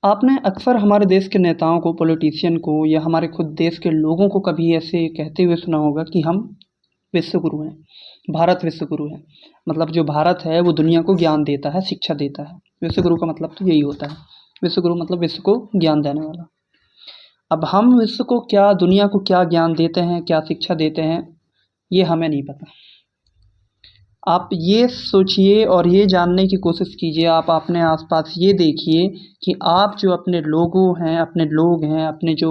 आपने अक्सर हमारे देश के नेताओं को, पॉलिटिशियन को या हमारे खुद देश के लोगों को कभी ऐसे कहते हुए सुना होगा कि हम विश्व गुरु हैं, भारत विश्व गुरु है। मतलब जो भारत है वो दुनिया को ज्ञान देता है, शिक्षा देता है। विश्व गुरु का मतलब तो यही होता है। विश्व गुरु मतलब विश्व को ज्ञान देने वाला। अब हम विश्व को क्या, दुनिया को क्या ज्ञान देते हैं, क्या शिक्षा देते हैं, ये हमें नहीं पता। आप ये सोचिए और ये जानने की कोशिश कीजिए, आप अपने आस-पास ये देखिए कि आप जो अपने लोग हैं, अपने जो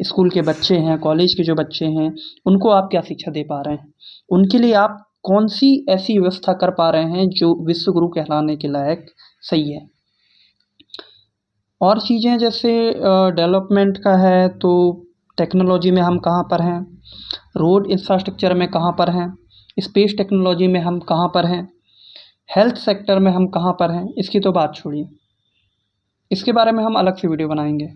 स्कूल के बच्चे हैं, कॉलेज के जो बच्चे हैं, उनको आप क्या शिक्षा दे पा रहे हैं? उनके लिए आप कौन-सी ऐसी व्यवस्था कर पा रहे हैं जो विश्व गुरु कहलाने के लायक सही है? और चीज़ें जैसे डेवलपमेंट का है तो टेक्नोलॉजी में हम कहाँ पर हैं? रोड इंफ्रास्ट्रक्चर में कहाँ पर हैं? स्पेस टेक्नोलॉजी में हम कहाँ पर हैं? हेल्थ सेक्टर में हम कहाँ पर हैं? इसकी तो बात छोड़िए। इसके बारे में हम अलग से वीडियो बनाएँगे।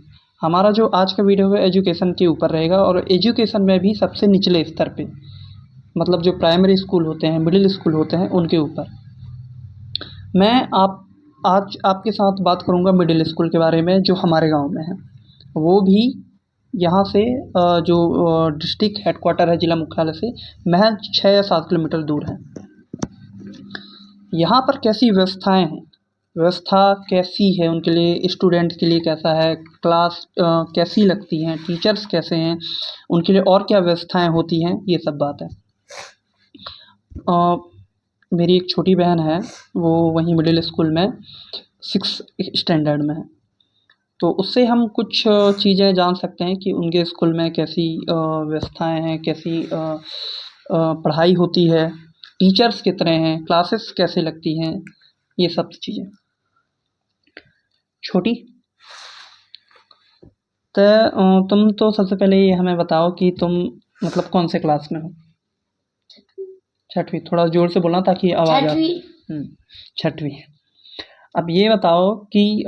हमारा जो आज का वीडियो है एजुकेशन के ऊपर रहेगा और एजुकेशन में भी सबसे निचले स्तर पे, मतलब जो प्राइमरी स्कूल होते हैं, मिडिल स्कूल होते हैं, उनके ऊपर। मैं आप आज आपके साथ बात करूँगा मिडिल स्कूल के बारे में जो हमारे गाँव में है। वो भी यहाँ से जो डिस्ट्रिक्ट हेडक्वार्टर है जिला मुख्यालय से महज़ 6 या 7 किलोमीटर दूर है। यहाँ पर कैसी व्यवस्थाएँ हैं? व्यवस्था कैसी है उनके लिए, स्टूडेंट के लिए कैसा है, क्लास कैसी लगती हैं, टीचर्स कैसे हैं, उनके लिए और क्या व्यवस्थाएँ होती हैं, ये सब बात है। मेरी एक छोटी बहन है, वो वहीं मिडिल स्कूल में 6th स्टैंडर्ड में है। तो उससे हम कुछ चीज़ें जान सकते हैं कि उनके स्कूल में कैसी व्यवस्थाएँ हैं, कैसी पढ़ाई होती है, टीचर्स कितने हैं, क्लासेस कैसे लगती हैं, ये सब चीज़ें। छोटी, तुम तो सबसे पहले ये हमें बताओ कि तुम मतलब कौन से क्लास में हो? छठवीं। थोड़ा ज़ोर से बोलना ताकि आवाज़ छठवीं। अब ये बताओ कि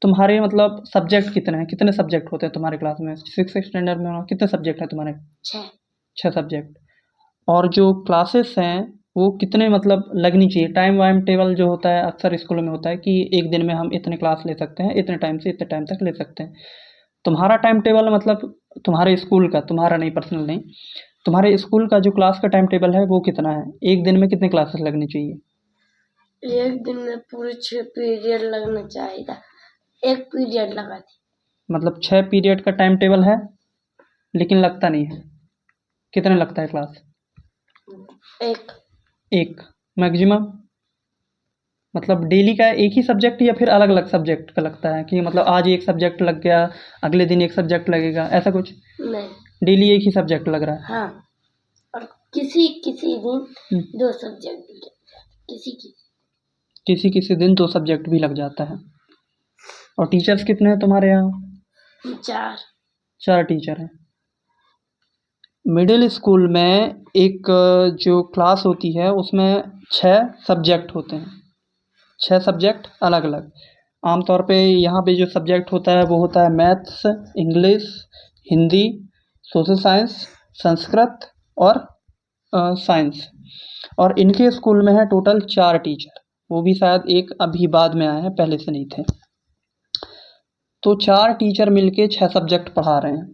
तुम्हारे मतलब सब्जेक्ट कितने हैं? कितने सब्जेक्ट होते हैं तुम्हारे क्लास में? 6th स्टैंडर्ड में हो, कितने सब्जेक्ट हैं तुम्हारे? 6 सब्जेक्ट। और जो क्लासेस हैं वो कितने मतलब लगनी चाहिए? टाइम वाइम टेबल जो होता है अक्सर स्कूलों में होता है कि एक दिन में हम इतने क्लास ले सकते हैं, इतने टाइम से इतने टाइम तक ले सकते हैं। तुम्हारा टाइम टेबल मतलब तुम्हारे स्कूल का, तुम्हारा नहीं, पर्सनल नहीं, तुम्हारे स्कूल का जो क्लास का टाइम टेबल है वो कितना है? एक दिन में कितने क्लासेस लगनी चाहिए? एक दिन में पूरे 6 पीरियड लगना चाहिए था, 1 पीरियड लगा थी। मतलब 6 पीरियड का टाइम टेबल है लेकिन लगता नहीं है। कितने लगता है क्लास? एक मैक्सिमम। मतलब डेली का एक ही सब्जेक्ट या फिर अलग अलग सब्जेक्ट का लगता है कि मतलब आज एक सब्जेक्ट लग गया, अगले दिन एक सब्जेक्ट लगेगा, ऐसा कुछ? नहीं, डेली एक ही सब्जेक्ट लग रहा है। हाँ, और किसी किसी दिन 2 सब्जेक्ट भी लग जाते, किसी किसी दिन 2 सब्जेक्ट भी लग जाता है। और टीचर्स कितने हैं तुम्हारे यहाँ? 4 टीचर हैं। मिडिल स्कूल में एक जो क्लास होती है उसमें 6 सब्जेक्ट होते हैं। 6 सब्जेक्ट अलग अलग। आमतौर पे यहाँ पे जो सब्जेक्ट होता है वो होता है maths, English, Hindi, social science, Sanskrit और साइंस। और इनके स्कूल में है टोटल 4 टीचर। वो भी शायद एक अभी बाद में आए हैं, पहले से नहीं थे। तो 4 टीचर मिलके 6 सब्जेक्ट पढ़ा रहे हैं।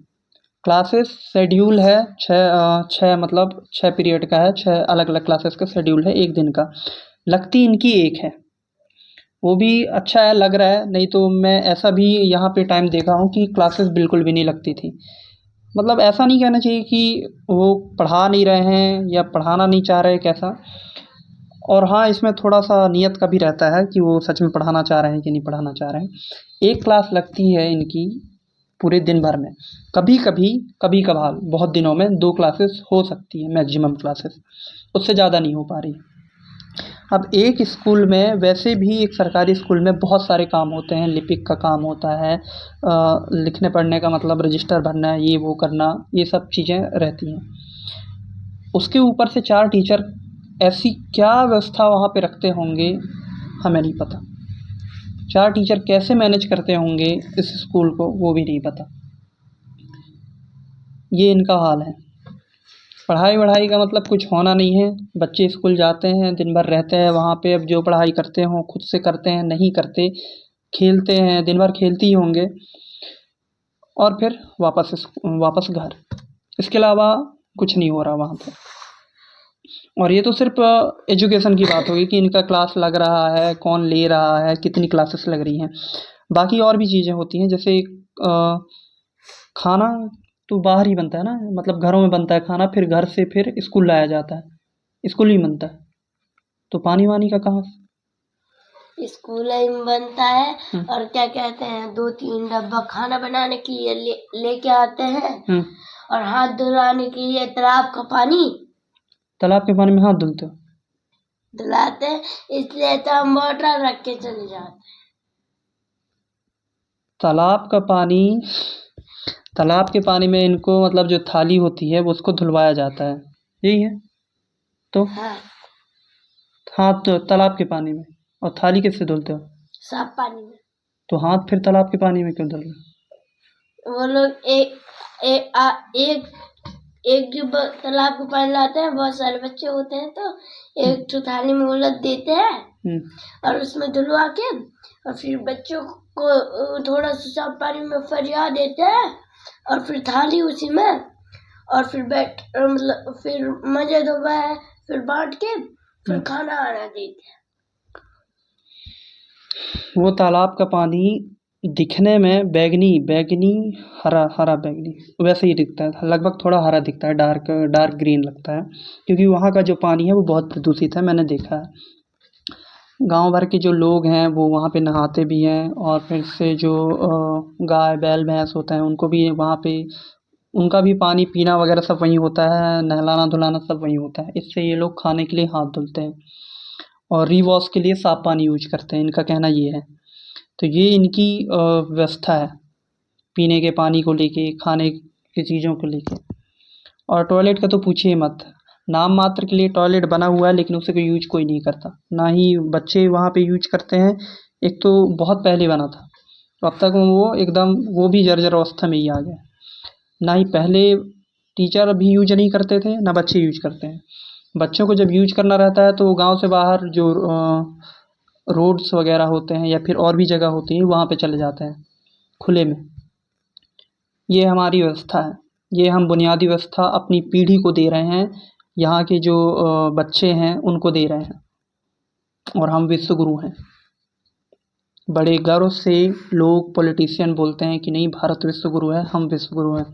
क्लासेस शेड्यूल है 6 मतलब 6 पीरियड का है, 6 अलग अलग क्लासेस का शेड्यूल है एक दिन का। लगती इनकी एक है, वो भी अच्छा है, लग रहा है। नहीं तो मैं ऐसा भी यहाँ पे टाइम देखा हूँ कि क्लासेस बिल्कुल भी नहीं लगती थी। मतलब ऐसा नहीं कहना चाहिए कि वो पढ़ा नहीं रहे हैं या पढ़ाना नहीं चाह रहे, कैसा। और हाँ, इसमें थोड़ा-सा नियत का भी रहता है कि वो सच में पढ़ाना चाह रहे हैं कि नहीं पढ़ाना चाह रहे हैं। एक क्लास लगती है इनकी पूरे दिन भर में। कभी-कभी, कभी-कभार बहुत दिनों में 2 क्लासेस हो सकती है मैक्सिमम क्लासेस, उससे ज़्यादा नहीं हो पा रही। अब एक स्कूल में वैसे भी, एक सरकारी स्कूल में बहुत सारे काम होते हैं, लिपिक का काम होता है, लिखने पढ़ने का मतलब रजिस्टर भरना, ये वो करना, ये सब चीज़ें रहती हैं। उसके ऊपर से 4 टीचर ऐसी क्या व्यवस्था वहाँ पे रखते होंगे, हमें नहीं पता। 4 टीचर कैसे मैनेज करते होंगे इस स्कूल को, वो भी नहीं पता। ये इनका हाल है। पढ़ाई-वढ़ाई का मतलब कुछ होना नहीं है। बच्चे स्कूल जाते हैं, दिन भर रहते हैं वहाँ पे, अब जो पढ़ाई करते हों खुद से करते हैं, नहीं करते, खेलते हैं, दिन भर खेलते ही होंगे और फिर वापस घर। इसके अलावा कुछ नहीं हो रहा वहाँ पे। और ये तो सिर्फ एजुकेशन की बात होगी कि इनका क्लास लग रहा है, कौन ले रहा है, कितनी क्लासेस लग रही हैं। बाकी और भी चीज़ें होती हैं, जैसे खाना तो बाहर ही बनता है ना, मतलब घरों में बनता है खाना, फिर घर से फिर स्कूल लाया जाता है, स्कूल ही बनता है। तो पानी वानी का कहाँ से? स्कूल में बनता है और क्या कहते हैं 2-3 डब्बा खाना बनाने के लिए लेके आते हैं और हाथ धुलाने के लिए तालाब का पानी, तालाब के पानी में हाथ धुलते हो? धुलाते हैं, इसलिए तो हम बोतल रख के चले जाते हैं। तालाब के पानी में इनको मतलब जो थाली होती है वो उसको धुलवाया जाता है, यही है? तो हाँ, हाथ तो तालाब के पानी में, और थाली किससे धुलते हो? साफ पानी में। तो हाथ फिर तालाब के पानी में क्यों धुल रहे हो? वो लोग एक जो तालाब का पानी लाते हैं, बहुत सारे बच्चे होते हैं, तो एक तो थाली में उलट देते हैं और उसमें धुलवा के और फिर बच्चों को थोड़ा सा साफ पानी में फरिया देते हैं और फिर थाली उसी में, और फिर मतलब फिर मजे धोबा है, फिर बांट के फिर खाना आना देते हैं। वो तालाब का पानी दिखने में बैगनी हरा बैगनी वैसे ही दिखता है, लगभग थोड़ा हरा दिखता है, डार्क ग्रीन लगता है, क्योंकि वहाँ का जो पानी है वो बहुत प्रदूषित है, मैंने देखा है। गांव भर के जो लोग हैं वो वहाँ पे नहाते भी हैं, और फिर से जो गाय बैल भैंस होते हैं उनको भी वहाँ पे उनका भी पानी पीना वगैरह सब वहीं होता है, नहलाना धुलाना सब वहीं होता है। इससे ये लोग खाने के लिए हाथ धुलते हैं और रीवॉश के लिए साफ पानी यूज करते हैं, इनका कहना ये है। तो ये इनकी व्यवस्था है पीने के पानी को लेके, खाने की चीज़ों को लेके। और टॉयलेट का तो पूछिए मत, नाम मात्र के लिए टॉयलेट बना हुआ है लेकिन उसे यूज कोई नहीं करता, ना ही बच्चे वहाँ पे यूज करते हैं। एक तो बहुत पहले बना था, तो अब तक वो एकदम वो भी जर्जर अवस्था में ही आ गया। ना ही पहले टीचर भी यूज नहीं करते थे, ना बच्चे यूज करते हैं। बच्चों को जब यूज करना रहता है तो गांव से बाहर जो रोड्स वगैरह होते हैं या फिर और भी जगह होती है वहाँ पे चले जाते हैं खुले में। ये हमारी व्यवस्था है, ये हम बुनियादी व्यवस्था अपनी पीढ़ी को दे रहे हैं, यहाँ के जो बच्चे हैं उनको दे रहे हैं, और हम विश्वगुरु हैं। बड़े गर्व से लोग पॉलिटिशियन बोलते हैं कि नहीं भारत विश्वगुरु है, हम विश्वगुरु हैं।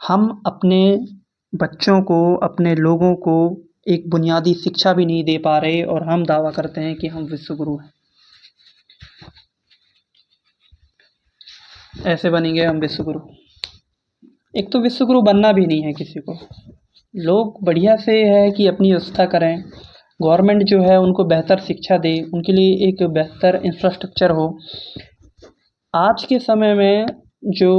हम अपने बच्चों को, अपने लोगों को एक बुनियादी शिक्षा भी नहीं दे पा रहे और हम दावा करते हैं कि हम विश्वगुरु हैं। ऐसे बनेंगे हम विश्वगुरु? एक तो विश्वगुरु बनना भी नहीं है किसी को, लोग बढ़िया से है कि अपनी व्यवस्था करें, गवर्नमेंट जो है उनको बेहतर शिक्षा दे, उनके लिए एक बेहतर इंफ्रास्ट्रक्चर हो। आज के समय में जो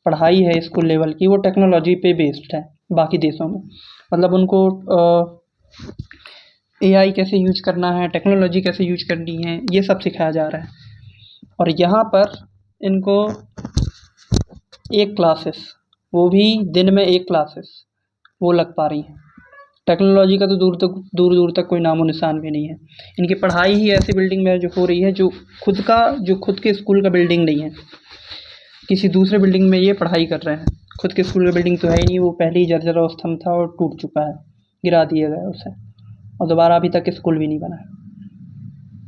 पढ़ाई है स्कूल लेवल की वो टेक्नोलॉजी पे बेस्ड है बाकी देशों में, मतलब उनको एआई कैसे यूज करना है, टेक्नोलॉजी कैसे यूज करनी है, ये सब सिखाया जा रहा है। और यहाँ पर इनको एक क्लासेस, वो भी दिन में एक क्लासेस वो लग पा रही हैं। टेक्नोलॉजी का तो दूर तक कोई नामो निशान भी नहीं है। इनकी पढ़ाई ही ऐसी बिल्डिंग में जो हो रही है जो खुद के स्कूल का बिल्डिंग नहीं है, किसी दूसरे बिल्डिंग में ये पढ़ाई कर रहे हैं। खुद के स्कूल का बिल्डिंग तो है ही नहीं, वो पहले ही जर्जर अवस्था में था और टूट चुका है, गिरा दिया गया उसे, और दोबारा अभी तक स्कूल भी नहीं बना है।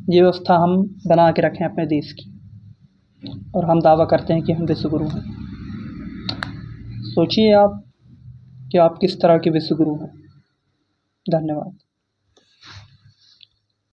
ये व्यवस्था हम बना के रखें अपने देश की, और हम दावा करते हैं कि हम विश्वगुरु हैं। सोचिए आप कि आप किस तरह के विश्वगुरु हैं। धन्यवाद।